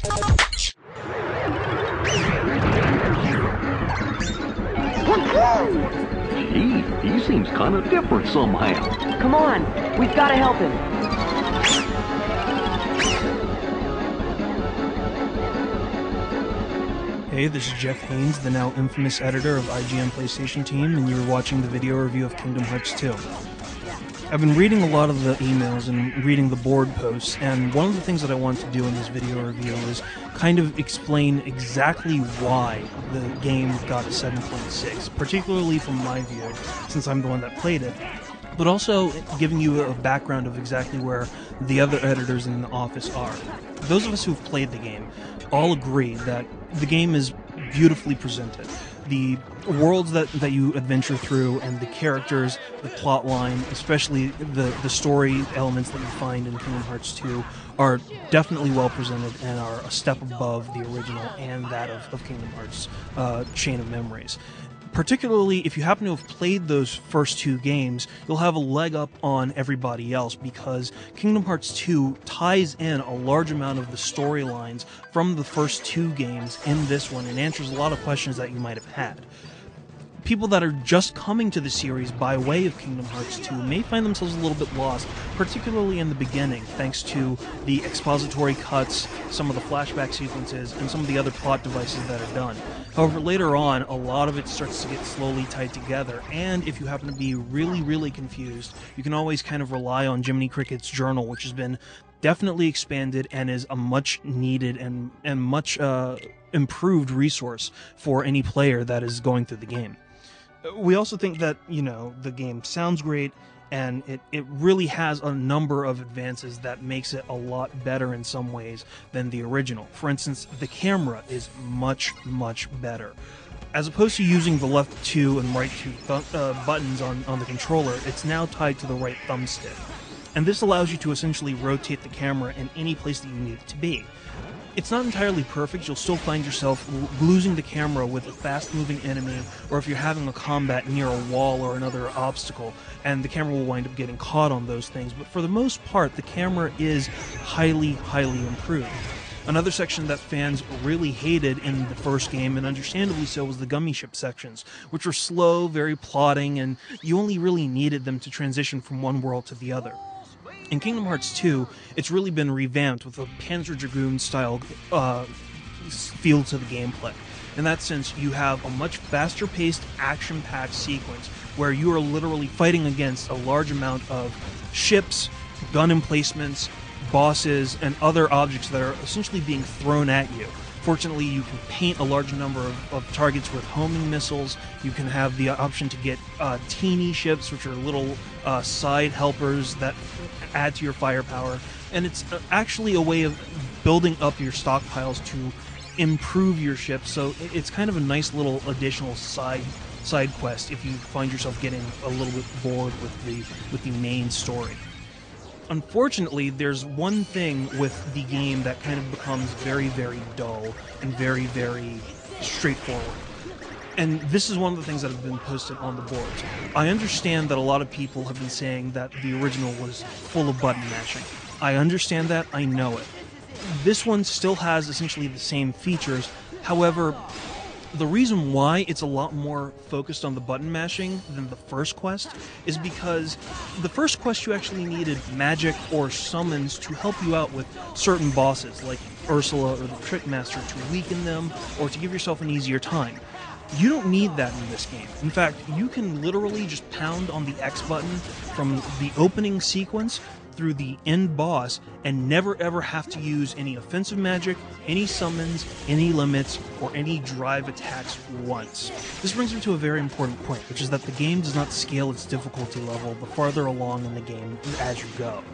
Gee, he seems kind of different somehow. Come on, we've got to help him. Hey, this is Jeff Haynes, the now infamous editor of IGN PlayStation Team, and you're watching the video review of Kingdom Hearts 2. I've been reading a lot of the emails and reading the board posts, and one of the things that I want to do in this video review is kind of explain exactly why the game got a 7.6, particularly from my view, since I'm the one that played it, but also giving you a background of exactly where the other editors in the office are. Those of us who've played the game all agree that the game is beautifully presented. The worlds that you adventure through and the characters, the plot line, especially the story elements that you find in Kingdom Hearts 2 are definitely well presented and are a step above the original and that of Kingdom Hearts Chain of Memories. Particularly if you happen to have played those first two games, you'll have a leg up on everybody else because Kingdom Hearts 2 ties in a large amount of the storylines from the first two games in this one and answers a lot of questions that you might have had. People that are just coming to the series by way of Kingdom Hearts 2 may find themselves a little bit lost, particularly in the beginning, thanks to the expository cuts, some of the flashback sequences, and some of the other plot devices that are done. However, later on, a lot of it starts to get slowly tied together, and if you happen to be really, really confused, you can always kind of rely on Jiminy Cricket's journal, which has been definitely expanded and is a much needed and much improved resource for any player that is going through the game. We also think that, the game sounds great, and it really has a number of advances that makes it a lot better in some ways than the original. For instance, the camera is much, much better. As opposed to using the left 2 and right 2 buttons on the controller, it's now tied to the right thumbstick. And this allows you to essentially rotate the camera in any place that you need it to be. It's not entirely perfect. You'll still find yourself losing the camera with a fast-moving enemy, or if you're having a combat near a wall or another obstacle, and the camera will wind up getting caught on those things. But for the most part, the camera is highly, highly improved. Another section that fans really hated in the first game, and understandably so, was the gummy ship sections, which were slow, very plodding, and you only really needed them to transition from one world to the other. In Kingdom Hearts 2, it's really been revamped with a Panzer Dragoon-style feel to the gameplay. In that sense, you have a much faster-paced, action-packed sequence where you are literally fighting against a large amount of ships, gun emplacements, bosses, and other objects that are essentially being thrown at you. Fortunately, you can paint a large number of targets with homing missiles. You can have the option to get teeny ships, which are little side helpers that add to your firepower. And it's actually a way of building up your stockpiles to improve your ship. So it's kind of a nice little additional side quest if you find yourself getting a little bit bored with the main story. Unfortunately, there's one thing with the game that kind of becomes very, very dull and very, very straightforward. And this is one of the things that have been posted on the boards. I understand that a lot of people have been saying that the original was full of button mashing. I understand that, I know it. This one still has essentially the same features. However, the reason why it's a lot more focused on the button mashing than the first quest is because the first quest you actually needed magic or summons to help you out with certain bosses, like Ursula or the Trick Master, to weaken them or to give yourself an easier time. You don't need that in this game. In fact, you can literally just pound on the X button from the opening sequence through the end boss and never ever have to use any offensive magic, any summons, any limits, or any drive attacks once. This brings me to a very important point, which is that the game does not scale its difficulty level the farther along in the game as you go.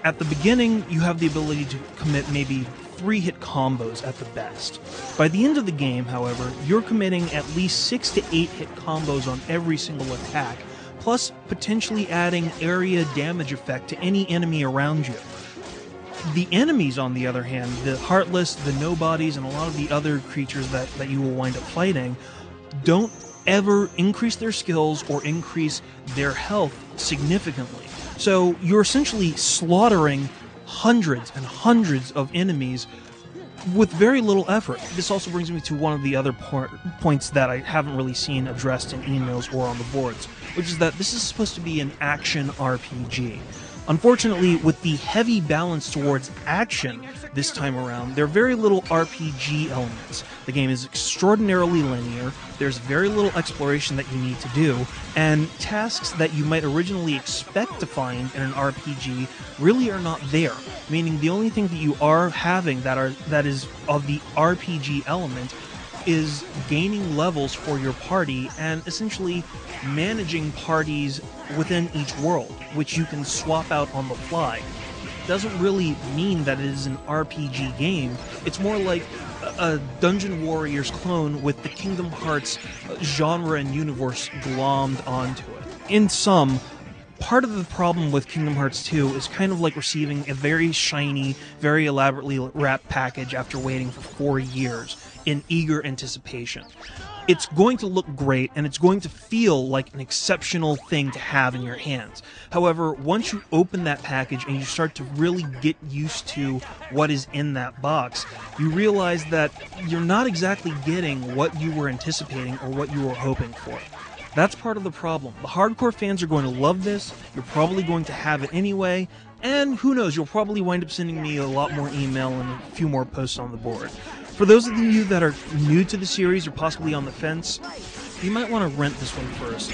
At the beginning, you have the ability to commit maybe 3-hit combos at the best. By the end of the game, however, you're committing at least 6 to 8-hit combos on every single attack, plus potentially adding area damage effect to any enemy around you. The enemies, on the other hand, the Heartless, the Nobodies, and a lot of the other creatures that you will wind up fighting, don't ever increase their skills or increase their health significantly. So you're essentially slaughtering hundreds and hundreds of enemies with very little effort. This also brings me to one of the other points that I haven't really seen addressed in emails or on the boards, which is that this is supposed to be an action RPG. Unfortunately, with the heavy balance towards action this time around, there are very little RPG elements. The game is extraordinarily linear, there's very little exploration that you need to do, and tasks that you might originally expect to find in an RPG really are not there, meaning the only thing that you are having that is of the RPG element is gaining levels for your party and essentially managing parties within each world, which you can swap out on the fly. Doesn't really mean that it is an RPG game. It's more like a Dungeon Warriors clone with the Kingdom Hearts genre and universe glommed onto it. In sum, part of the problem with Kingdom Hearts 2 is kind of like receiving a very shiny, very elaborately wrapped package after waiting for 4 years in eager anticipation. It's going to look great, and it's going to feel like an exceptional thing to have in your hands. However, once you open that package and you start to really get used to what is in that box, you realize that you're not exactly getting what you were anticipating or what you were hoping for. That's part of the problem. The hardcore fans are going to love this, you're probably going to have it anyway, and who knows, you'll probably wind up sending me a lot more email and a few more posts on the board. For those of you that are new to the series or possibly on the fence, you might want to rent this one first.